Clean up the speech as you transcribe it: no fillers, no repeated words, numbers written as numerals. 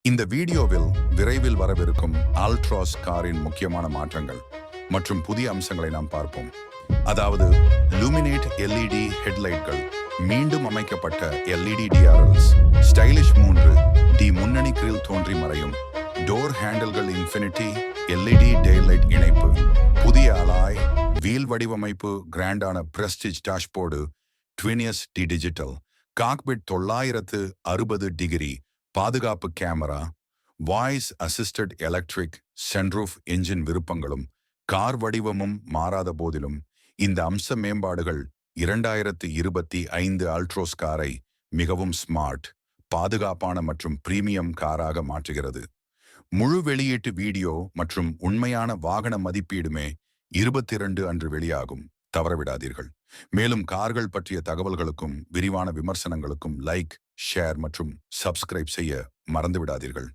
இந்த வீடியோவில் விரைவில் வரவிருக்கும் ஆல்ட்ராஸ் காரின் முக்கியமான மாற்றங்கள் மற்றும் புதிய அம்சங்களை நாம் பார்ப்போம். அதாவது லூமினேட் எல்இடி ஹெட்லைட்கள், மீண்டும் அமைக்கப்பட்ட எல்இடி டிஆர்எல்ஸ், ஸ்டைலிஷ் 3D முன்னணி கிரில் தோன்றி மறையும், டோர் ஹேண்டில்கள் இன்ஃபினிட்டி எல்இடி டேலைட் இணைப்பு, புதிய அலாய் வீல் வடிவமைப்பு, கிராண்டான பிரஸ்டிஜ் டாஷ்போர்டு, ட்வினியஸ் டி டிஜிட்டல் காக்பிட் 960 டிகிரி பாதுகாப்பு camera, voice assisted electric sunroof engine விருப்பங்களும் கார் வடிவமும் மாறாத போதிலும் இந்த அம்ச மேம்பாடுகள் 2025 ஆல்ட்ரோஸ் காரை மிகவும் ஸ்மார்ட், பாதுகாப்பான மற்றும் பிரீமியம் காராக மாற்றுகிறது. முழு வெளியீட்டு வீடியோ மற்றும் உண்மையான வாகன மதிப்பீடுமே 22 அன்று வெளியாகும், தவறவிடாதீர்கள். மேலும் கார்கள் பற்றிய தகவல்களுக்கும் விரிவான விமர்சனங்களுக்கும் லைக், ஷேர் மற்றும் சப்ஸ்கிரைப் செய்ய மறந்துவிடாதீர்கள்.